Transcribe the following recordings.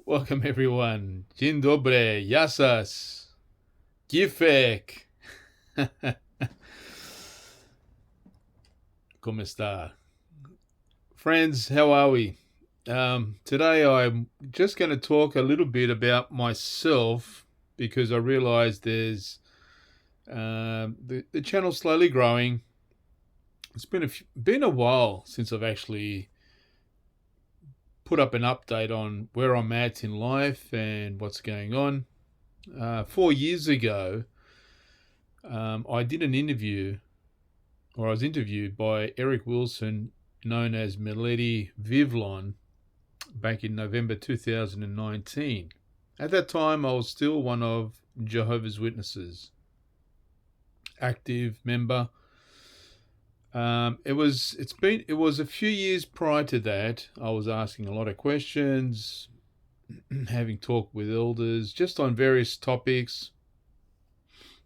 Welcome everyone. Dzień dobry, yasas, gifek. ¿Cómo está? Friends, how are we? Today I'm just going to talk a little bit about myself because I realize there's the channel's slowly growing. It's been a while since I've actually put up an update on where I'm at in life and what's going on. 4 years ago, I did an interview, or I was interviewed by Eric Wilson, known as Melody Vivlon, back in November 2019. At that time, I was still one of Jehovah's Witnesses, active member. It was a few years prior to that. I was asking a lot of questions, having talked with elders, just on various topics.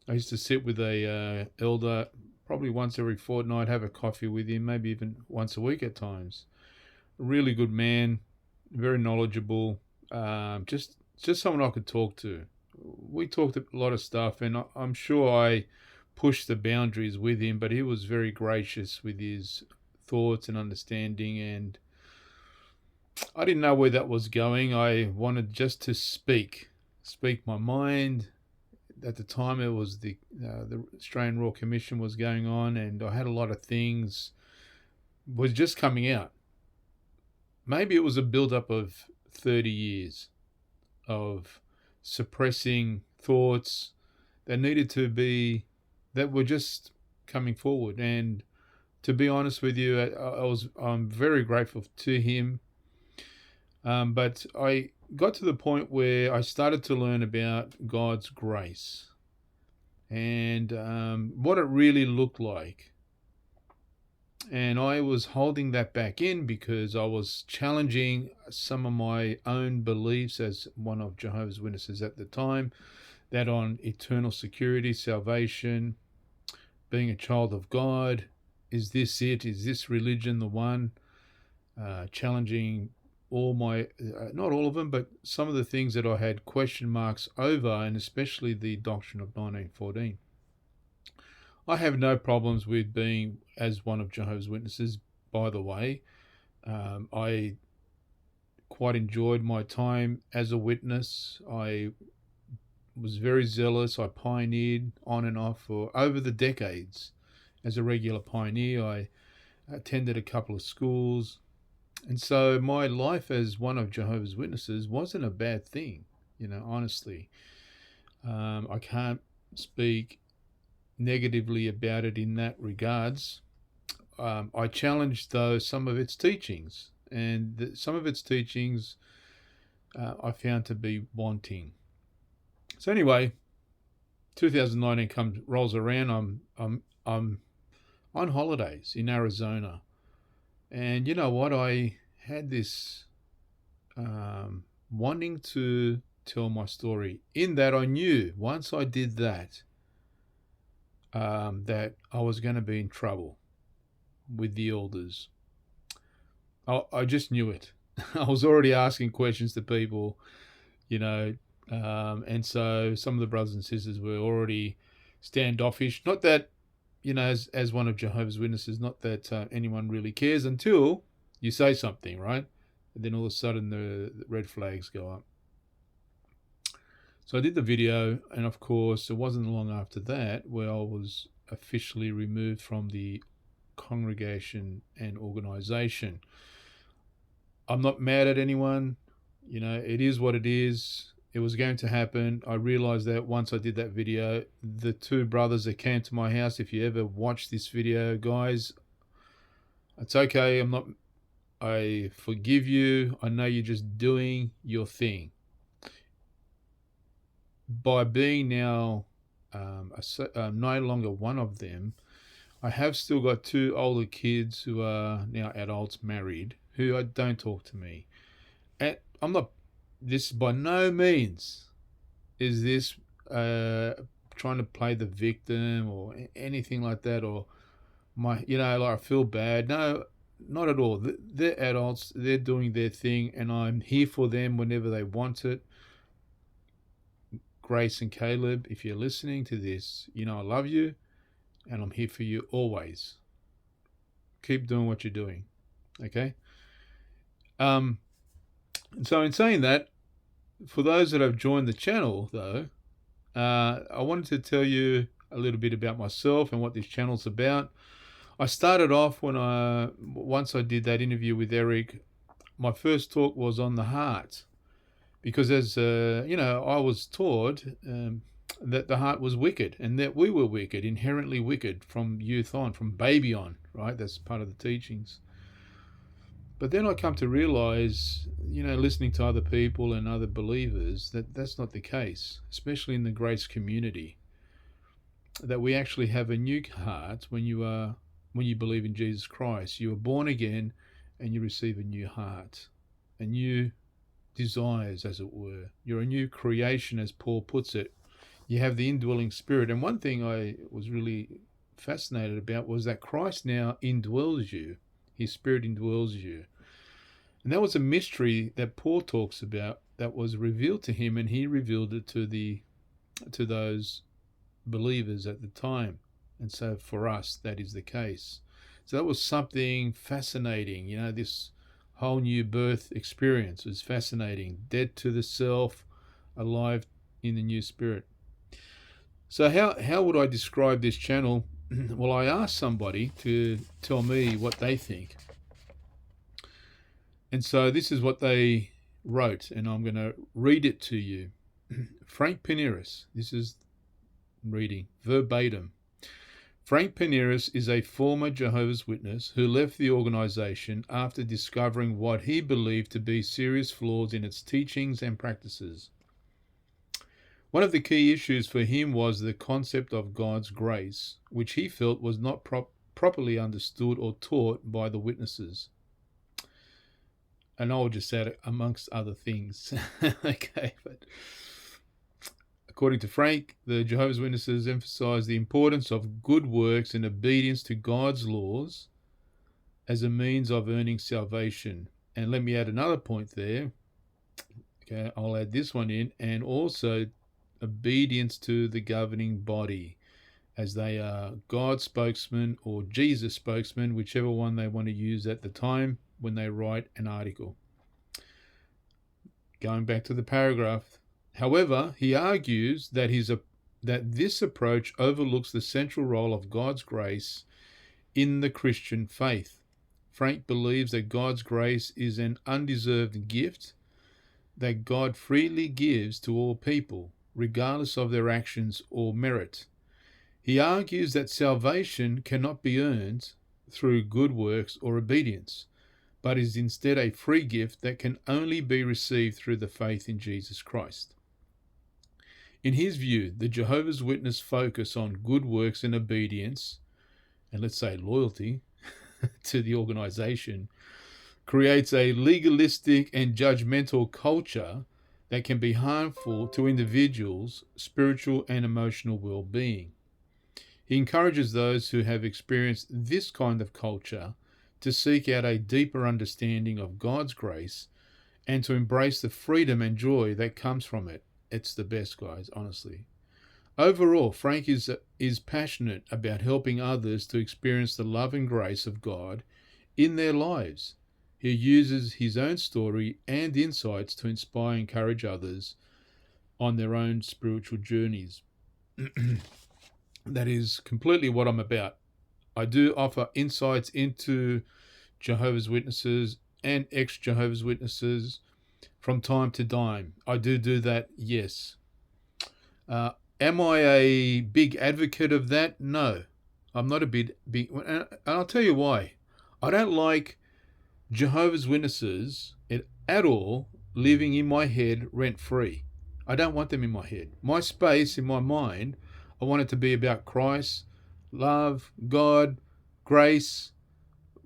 I used to sit with a elder probably once every fortnight, have a coffee with him, maybe even once a week at times. A really good man, very knowledgeable, just someone I could talk to. We talked a lot of stuff, and I'm sure I pushed the boundaries with him, but he was very gracious with his thoughts and understanding, and I didn't know where that was going. I wanted just to speak my mind. At the time, it was the Australian Royal Commission was going on, and I had a lot of things was just coming out. Maybe it was a build-up of 30 years of suppressing thoughts that needed to be, that were just coming forward. And to be honest with you, I'm very grateful to him. But I got to the point where I started to learn about God's grace and what it really looked like. And I was holding that back in because I was challenging some of my own beliefs as one of Jehovah's Witnesses at the time, that on eternal security, salvation, being a child of God. Is this it? Is this religion the one? Challenging all my, not all of them, but some of the things that I had question marks over, and especially the doctrine of 1914. I have no problems with being as one of Jehovah's Witnesses, by the way. I quite enjoyed my time as a witness. I was very zealous. I pioneered on and off for over the decades as a regular pioneer. I attended a couple of schools. And so my life as one of Jehovah's Witnesses wasn't a bad thing, honestly. I can't speak negatively about it in that regards. I challenged, though, some of its teachings, and some of its teachings I found to be wanting. So anyway, 2019 rolls around. I'm on holidays in Arizona, and you know what? I had this wanting to tell my story. In that, I knew once I did that, that I was going to be in trouble with the elders. I just knew it. I was already asking questions to people, and so some of the brothers and sisters were already standoffish. Not that, as one of Jehovah's Witnesses, not that anyone really cares until you say something, right? And then all of a sudden the red flags go up. So I did the video, and of course, it wasn't long after that where I was officially removed from the congregation and organization. I'm not mad at anyone. It is what it is. It was going to happen. I realized that once I did that video. The two brothers that came to my house, if you ever watch this video, guys, it's okay. I forgive you. I know you're just doing your thing. By being now no longer one of them, I have still got two older kids who are now adults, married, who don't talk to me. And I'm not, this by no means is this trying to play the victim or anything like that, or like I feel bad. No, not at all. They're adults. They're doing their thing, and I'm here for them whenever they want it. Grace and Caleb, if you're listening to this, you know I love you, and I'm here for you always. Keep doing what you're doing, okay? And so in saying that, for those that have joined the channel, though, I wanted to tell you a little bit about myself and what this channel's about. I started off once I did that interview with Eric, my first talk was on the heart, because as I was taught that the heart was wicked, and that we were wicked, inherently wicked from youth on, from baby on, right? That's part of the teachings. But then I come to realize, listening to other people and other believers, that that's not the case, especially in the grace community, that we actually have a new heart when you believe in Jesus Christ. You are born again and you receive a new heart, a new desires, as it were. You're a new creation, as Paul puts it. You have the indwelling spirit. And one thing I was really fascinated about was that Christ now indwells you. His spirit indwells you. And that was a mystery that Paul talks about, that was revealed to him, and he revealed it to those believers at the time. And so for us, that is the case. So that was something fascinating. This whole new birth experience was fascinating. Dead to the self, alive in the new spirit. So how would I describe this channel? Well, I asked somebody to tell me what they think. And so this is what they wrote, and I'm going to read it to you. Frank Pineris, this is reading verbatim. Frank Pineris is a former Jehovah's Witness who left the organization after discovering what he believed to be serious flaws in its teachings and practices. One of the key issues for him was the concept of God's grace, which he felt was not properly understood or taught by the witnesses. And I'll just add amongst other things. Okay, but according to Frank, the Jehovah's Witnesses emphasize the importance of good works and obedience to God's laws as a means of earning salvation. And let me add another point there. Okay, I'll add this one in. And also obedience to the governing body, as they are God's spokesman or Jesus' spokesman, whichever one they want to use at the time when they write an article. Going back to the paragraph. However, he argues that this approach overlooks the central role of God's grace in the Christian faith. Frank believes that God's grace is an undeserved gift that God freely gives to all people, regardless of their actions or merit. He argues that salvation cannot be earned through good works or obedience, but is instead a free gift that can only be received through the faith in Jesus Christ. In his view, the Jehovah's Witness focus on good works and obedience, and let's say loyalty to the organization, creates a legalistic and judgmental culture that can be harmful to individuals' spiritual and emotional well-being. He encourages those who have experienced this kind of culture to seek out a deeper understanding of God's grace and to embrace the freedom and joy that comes from it. It's the best, guys, honestly. Overall, Frank is passionate about helping others to experience the love and grace of God in their lives. He uses his own story and insights to inspire and encourage others on their own spiritual journeys. That is completely what I'm about. I do offer insights into Jehovah's Witnesses and ex-Jehovah's Witnesses from time to time. I do that, yes. Am I a big advocate of that? No. I'm not a big, and I'll tell you why. I don't like Jehovah's Witnesses at all living in my head rent-free. I don't want them in my head. My space in my mind, I want it to be about Christ, love, God, grace,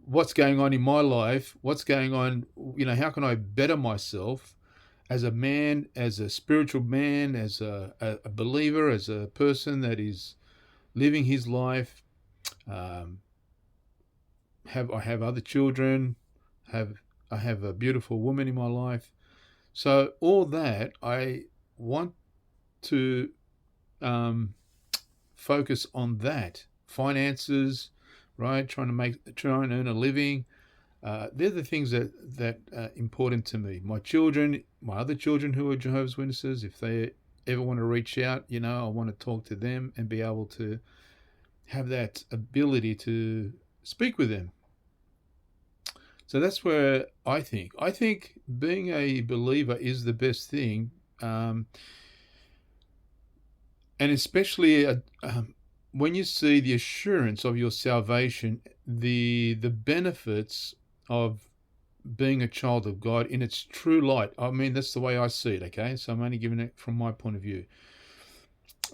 what's going on in my life, what's going on, how can I better myself as a man, as a spiritual man, as a believer, as a person that is living his life I have other children, I have a beautiful woman in my life. So all that I want to um, focus on that finances, right? Try and earn a living. They're the things that are important to me. My children, my other children who are Jehovah's Witnesses, if they ever want to reach out, I want to talk to them and be able to have that ability to speak with them. So that's where I think being a believer is the best thing, and especially when you see the assurance of your salvation, the benefits of being a child of God in its true light. I mean, that's the way I see it, okay? So I'm only giving it from my point of view.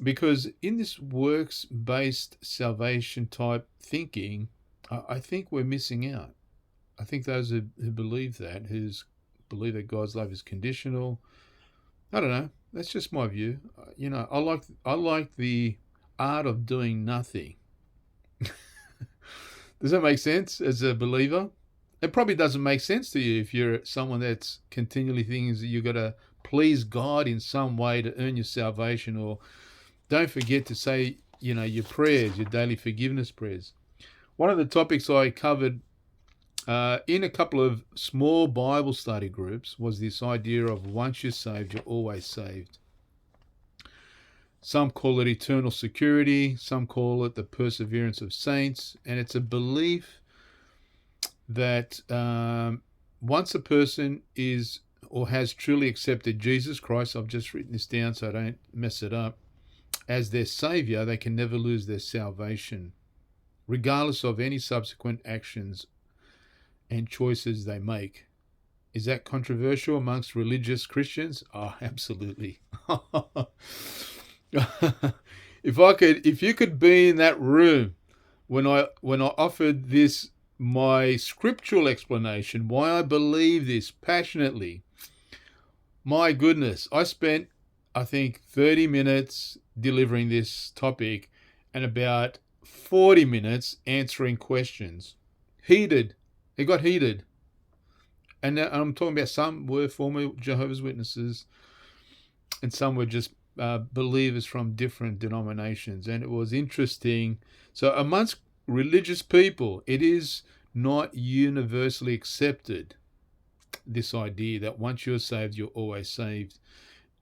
Because in this works-based salvation type thinking, I think we're missing out. I think those who believe that, believe that God's love is conditional, I don't know. That's just my view. I like the art of doing nothing. Does that make sense as a believer? It probably doesn't make sense to you if you're someone that's continually thinking that you've got to please God in some way to earn your salvation, or don't forget to say, your prayers, your daily forgiveness prayers. One of the topics I covered in a couple of small Bible study groups was this idea of once you're saved, you're always saved. Some call it eternal security, some call it the perseverance of saints, and it's a belief that once a person is or has truly accepted Jesus Christ, I've just written this down so I don't mess it up, as their Saviour, they can never lose their salvation, regardless of any subsequent actions and choices they make. Is that controversial amongst religious Christians? Oh, absolutely. If you could be in that room when I offered this, my scriptural explanation why I believe this passionately, my goodness, I spent, I think, 30 minutes delivering this topic and about 40 minutes answering questions. Heated. It got heated. And I'm talking about some were former Jehovah's Witnesses and some were just believers from different denominations. And it was interesting. So amongst religious people, it is not universally accepted, this idea that once you're saved, you're always saved.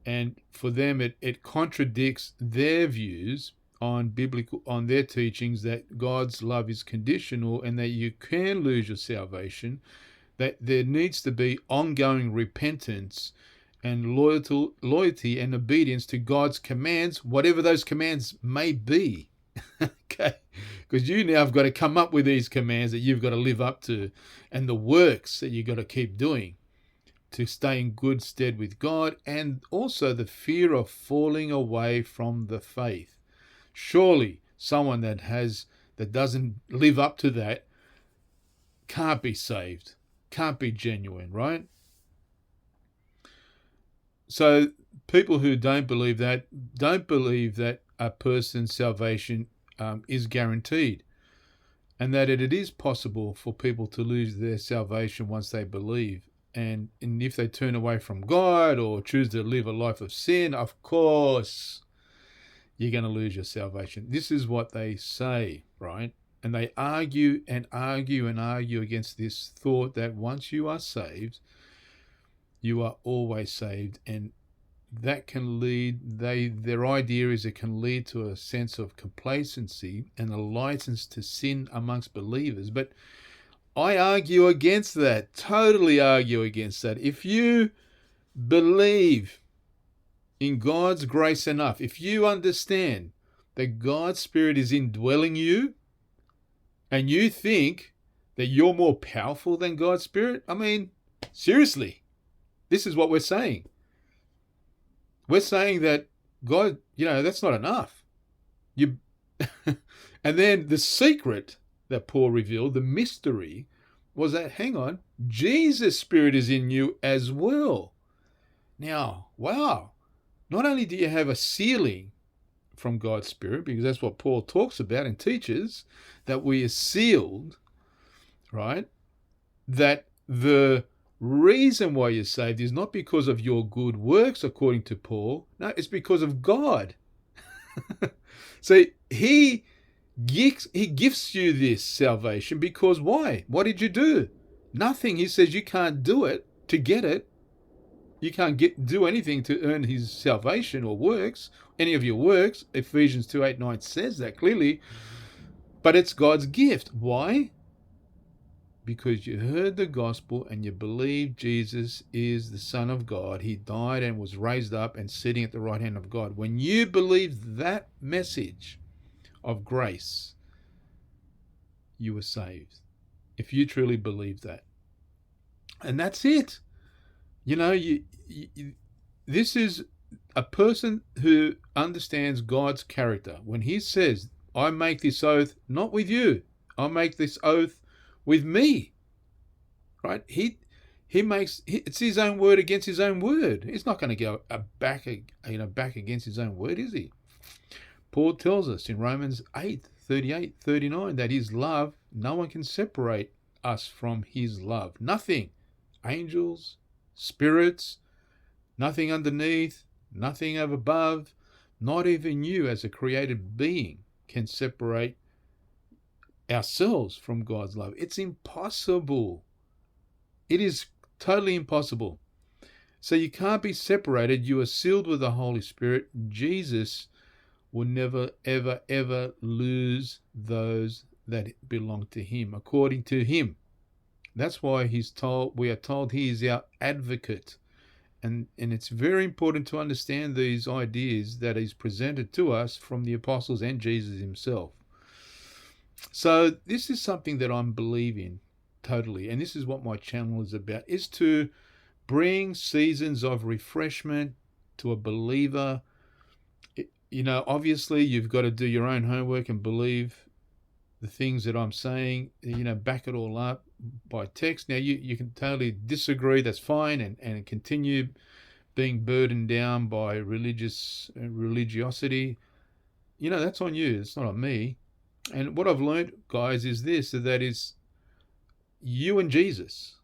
And for them, it contradicts their views on their teachings that God's love is conditional and that you can lose your salvation, that there needs to be ongoing repentance and loyalty and obedience to God's commands, whatever those commands may be. Okay, because you now have got to come up with these commands that you've got to live up to, and the works that you've got to keep doing to stay in good stead with God, and also the fear of falling away from the faith. Surely someone that doesn't live up to that can't be saved, can't be genuine, right? So people who don't believe that a person's salvation is guaranteed, and that it is possible for people to lose their salvation once they believe. And if they turn away from God or choose to live a life of sin, of course, you're going to lose your salvation. This is what they say, right? And they argue and argue and argue against this thought that once you are saved, you are always saved. And that can lead, their idea is it can lead to a sense of complacency and a license to sin amongst believers. But I argue against that, totally argue against that. If you believe in God's grace enough, if you understand that God's Spirit is indwelling you, and you think that you're more powerful than God's Spirit, I mean, seriously, this is what we're saying. We're saying that God, that's not enough. And then the secret that Paul revealed, the mystery, was that, hang on, Jesus' Spirit is in you as well. Now, wow, not only do you have a sealing from God's Spirit, because that's what Paul talks about and teaches, that we are sealed, right? That the reason why you're saved is not because of your good works, according to Paul. No, it's because of God. So he gifts you this salvation because why? What did you do? Nothing. He says you can't do it to get it. You can't do anything to earn his salvation or works, any of your works. Ephesians 2:8-9 says that clearly. But it's God's gift. Why? Because you heard the gospel and you believe Jesus is the Son of God. He died and was raised up and sitting at the right hand of God. When you believe that message of grace, you were saved. If you truly believe that. And that's it. You know, this is a person who understands God's character. When he says, I make this oath not with you, I make this oath with me, right? He makes it's his own word against his own word. He's not going to go back against his own word, is he? Paul tells us in Romans 8:38-39 that his love, no one can separate us from his love. Nothing. Angels, spirits, nothing underneath, nothing above, not even you as a created being can separate ourselves from God's love. It's impossible. It is totally impossible. So you can't be separated. You are sealed with the Holy Spirit. Jesus will never, ever, ever lose those that belong to him, according to him. That's why we are told he is our advocate. And it's very important to understand these ideas that is presented to us from the apostles and Jesus himself. So this is something that I'm believing totally, and this is what my channel is about, is to bring seasons of refreshment to a believer. You know, obviously you've got to do your own homework and believe the things that I'm saying, you know, back it all up by text. Now you can totally disagree, that's fine, and continue being burdened down by religiosity. You know, that's on you, it's not on me. And what I've learned, guys, is this, that is you and Jesus.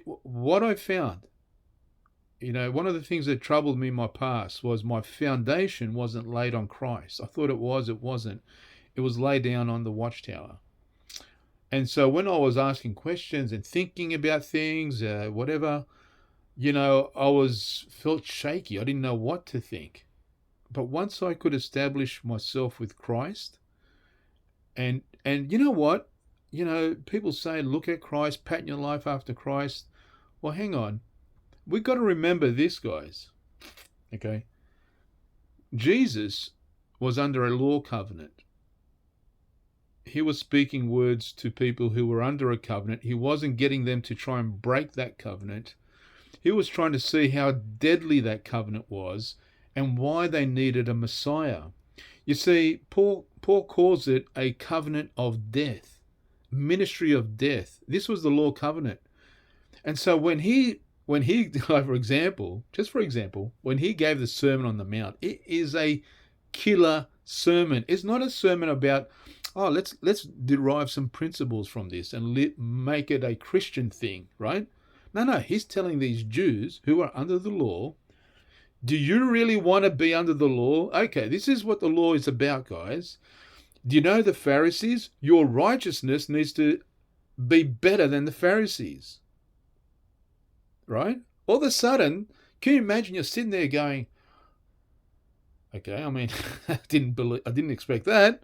What I found, you know, one of the things that troubled me in my past was my foundation wasn't laid on Christ. I thought it was, it wasn't. It was laid down on the watchtower. And so when I was asking questions and thinking about things, whatever, you know, felt shaky. I didn't know what to think. But once I could establish myself with Christ, and you know what? You know, people say, look at Christ, pattern your life after Christ. Well, hang on. We've got to remember this, guys. Okay? Jesus was under a law covenant. He was speaking words to people who were under a covenant. He wasn't getting them to try and break that covenant. He was trying to see how deadly that covenant was and why they needed a Messiah. You see, Paul calls it a covenant of death, ministry of death. This was the law covenant. And so when he when he gave the Sermon on the Mount, it is a killer sermon. It's not a sermon about, let's derive some principles from this and make it a Christian thing, right? No, he's telling these Jews who are under the law, do you really want to be under the law? Okay, this is what the law is about, guys. Do you know the Pharisees? Your righteousness needs to be better than the Pharisees. Right? All of a sudden, can you imagine you're sitting there going, okay, I mean, I didn't expect that.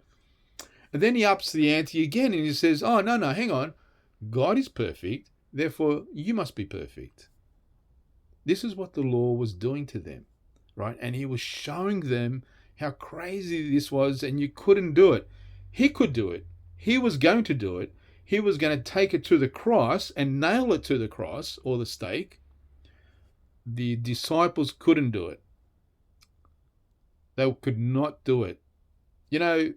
And then he ups the ante again and he says, oh, no, hang on. God is perfect, therefore you must be perfect. This is what the law was doing to them, right? And he was showing them how crazy this was, and you couldn't do it. He could do it. He was going to do it. He was going to take it to the cross and nail it to the cross or the stake. The disciples couldn't do it. They could not do it. You know,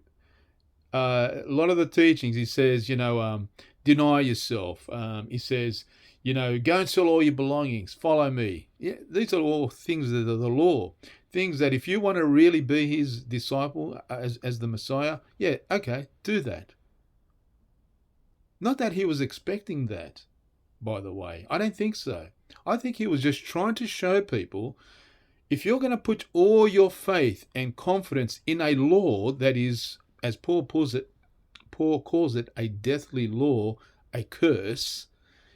a lot of the teachings, he says, deny yourself. He says, go and sell all your belongings. Follow me. Yeah, these are all things that are the law. Things that if you want to really be his disciple as the Messiah, yeah, okay, do that. Not that he was expecting that, by the way. I don't think so. I think he was just trying to show people, if you're going to put all your faith and confidence in a law that is, as Paul calls it, a deathly law, a curse,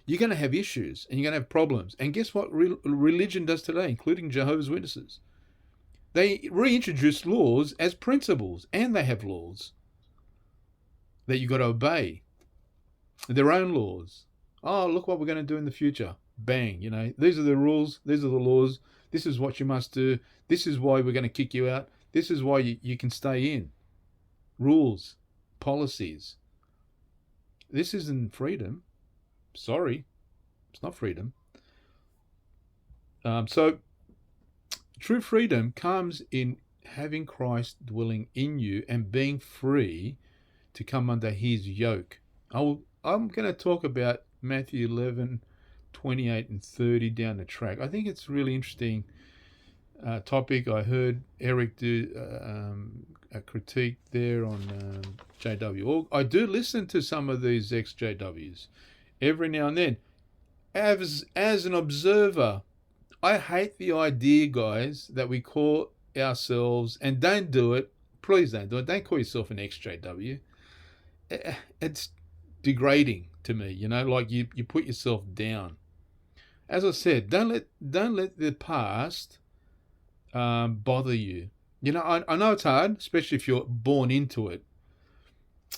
you're going to have issues and you're going to have problems. And guess what religion does today, including Jehovah's Witnesses? They reintroduce laws as principles, and they have laws that you've got to obey. Their own laws. Oh, look what we're going to do in the future. Bang, these are the rules, these are the laws, this is what you must do, this is why we're going to kick you out, this is why you can stay in. Rules, policies. This isn't freedom. Sorry, it's not freedom. So true freedom comes in having Christ dwelling in you and being free to come under his yoke. I'm going to talk about Matthew 11, 28 and 30 down the track. I think it's a really interesting topic. I heard Eric do a critique there on JW. I do listen to some of these ex-JWs every now and then. As an observer, I hate the idea, guys, that we call ourselves, and don't do it, please don't do it, don't call yourself an ex-JW. It's degrading to me, like you put yourself down. As I said, don't let the past bother you. I know it's hard, especially if you're born into it.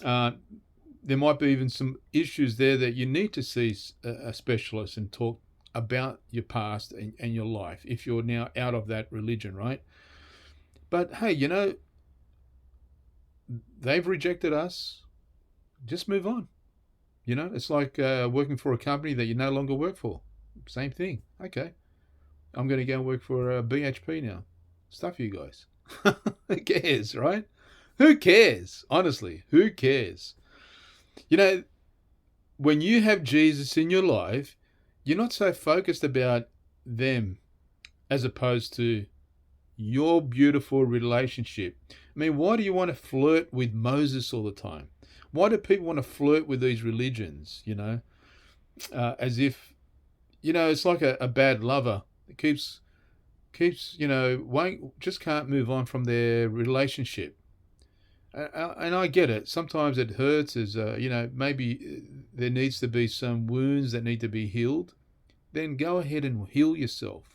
There might be even some issues there that you need to see a specialist and talk about your past and your life if you're now out of that religion, right? But hey, they've rejected us. Just move on. It's like working for a company that you no longer work for. Same thing. Okay. I'm going to go and work for BHP now. Stuff you guys. Who cares, right? Who cares? Honestly, who cares? When you have Jesus in your life, you're not so focused about them as opposed to your beautiful relationship. I mean, why do you want to flirt with Moses all the time? Why do people want to flirt with these religions, as if, it's like a bad lover. It keeps, just can't move on from their relationship. And I get it. Sometimes it hurts as, maybe there needs to be some wounds that need to be healed. Then go ahead and heal yourself.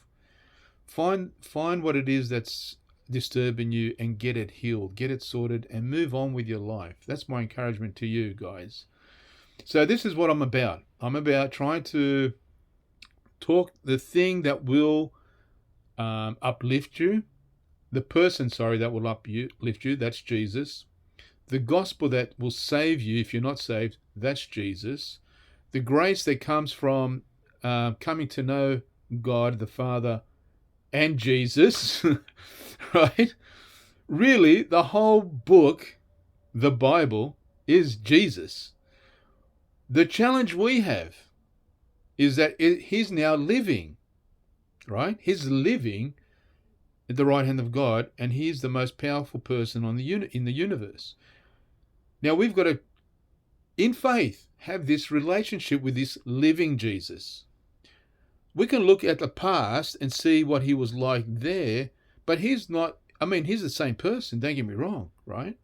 Find what it is that's disturbing you and get it healed, get it sorted, and move on with your life. That's my encouragement to you guys. So this is what I'm about. I'm about trying to talk the thing that will uplift you, the person, that will uplift you, that's Jesus. The gospel that will save you if you're not saved, that's Jesus. The grace that comes from coming to know God the Father and Jesus, right? Really, the whole book, the Bible, is Jesus. The challenge we have is that he's now living, right? He's living at the right hand of God, and he's the most powerful person in the universe. Now we've got to, in faith, have this relationship with this living Jesus. We can look at the past and see what he was like there, but he's not, he's the same person, don't get me wrong, right?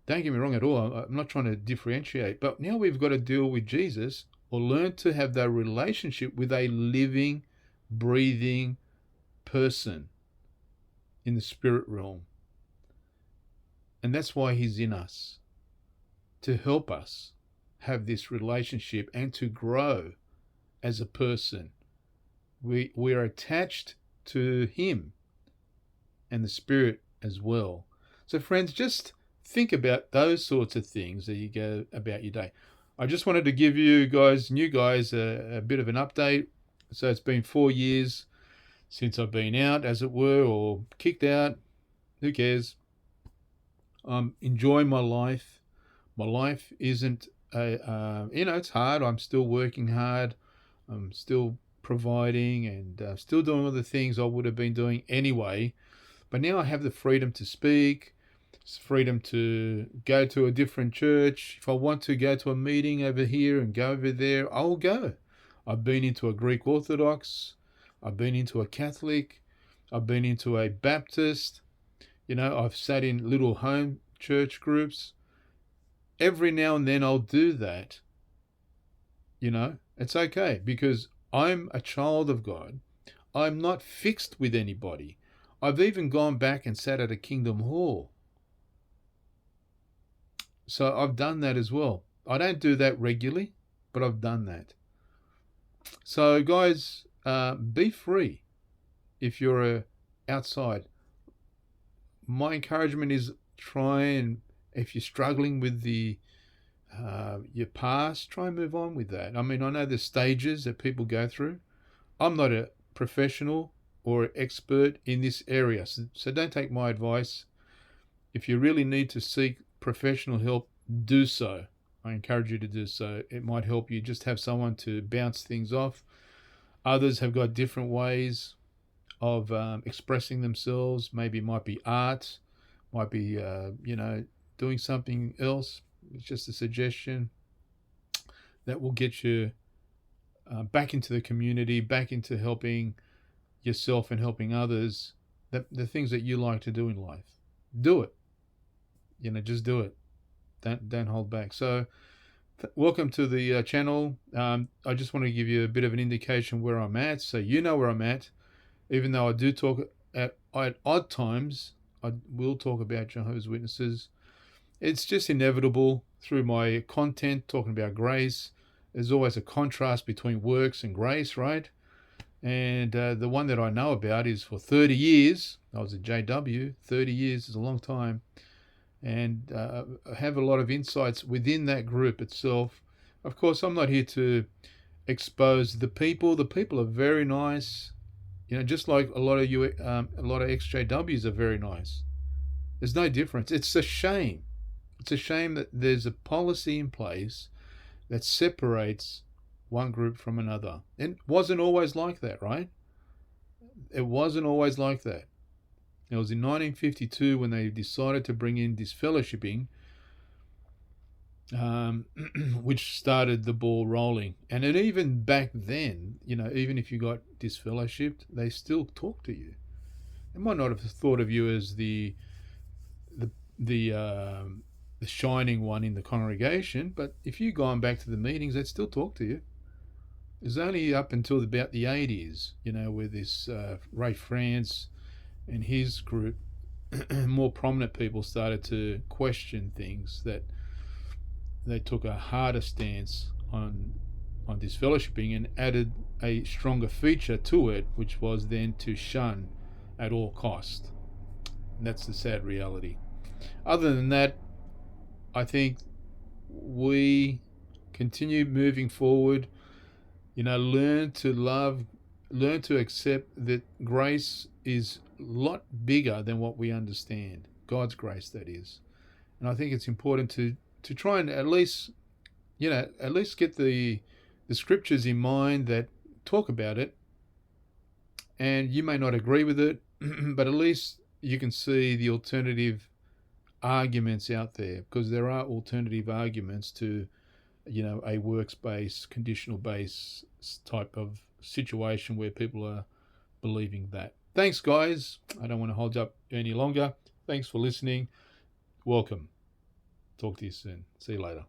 Don't get me wrong at all. I'm not trying to differentiate, but now we've got to deal with Jesus, or learn to have that relationship with a living, breathing person in the spirit realm. And that's why he's in us, to help us have this relationship and to grow as a person. We are attached to him and the Spirit as well. So friends, just think about those sorts of things as you go about your day. I just wanted to give you guys, new guys, a bit of an update. So it's been 4 years since I've been out, as it were, or kicked out. Who cares? I'm enjoying my life. My life isn't, it's hard. I'm still working hard. I'm still providing and still doing all the things I would have been doing anyway. But now I have the freedom to speak, It's freedom to go to a different church. If I want to go to a meeting over here and go over there, I'll go. I've been into a Greek Orthodox. I've been into a Catholic. I've been into a Baptist. I've sat in little home church groups. Every now and then I'll do that. It's okay because I'm a child of God. I'm not fixed with anybody. I've even gone back and sat at a Kingdom Hall. So I've done that as well. I don't do that regularly, but I've done that. So guys, be free if you're outside. My encouragement is try and, if you're struggling with your past, try and move on with that. I mean, I know there's stages that people go through. I'm not a professional or expert in this area, so don't take my advice. If you really need to seek professional help, do so. I encourage you to do so. It might help you just have someone to bounce things off. Others have got different ways of expressing themselves. Maybe it might be art, might be doing something else. It's just a suggestion that will get you back into the community, back into helping yourself and helping others. The things that you like to do in life, do it. Just do it. Don't hold back. So, welcome to the channel. I just want to give you a bit of an indication where I'm at, so you know where I'm at. Even though I do talk at odd times, I will talk about Jehovah's Witnesses. It's just inevitable through my content talking about grace. There's always a contrast between works and grace, right? And the one that I know about is for 30 years. I was at JW. 30 years is a long time. And I have a lot of insights within that group itself. Of course, I'm not here to expose the people. The people are very nice. Just like a lot of ex-JWs are very nice. There's no difference. It's a shame. It's a shame that there's a policy in place that separates one group from another. And it wasn't always like that, right? It wasn't always like that. It was in 1952 when they decided to bring in disfellowshipping, which started the ball rolling. And even back then, even if you got disfellowshipped, they still talk to you. They might not have thought of you as the shining one in the congregation, but if you gone back to the meetings, they'd still talk to you. It was only up until about the 80s, where this Ray France and his group, more prominent people started to question things, that they took a harder stance on disfellowshipping and added a stronger feature to it, which was then to shun at all cost. And that's the sad reality. Other than that, I think we continue moving forward. Learn to love, learn to accept that grace is a lot bigger than what we understand. God's grace, that is. And I think it's important to try and at least get the scriptures in mind that talk about it. And you may not agree with it, but at least you can see the alternative arguments out there, because there are alternative arguments to a works-based, conditional-based type of situation where people are believing that. Thanks, guys. I don't want to hold you up any longer. Thanks for listening. Welcome. Talk to you soon. See you later.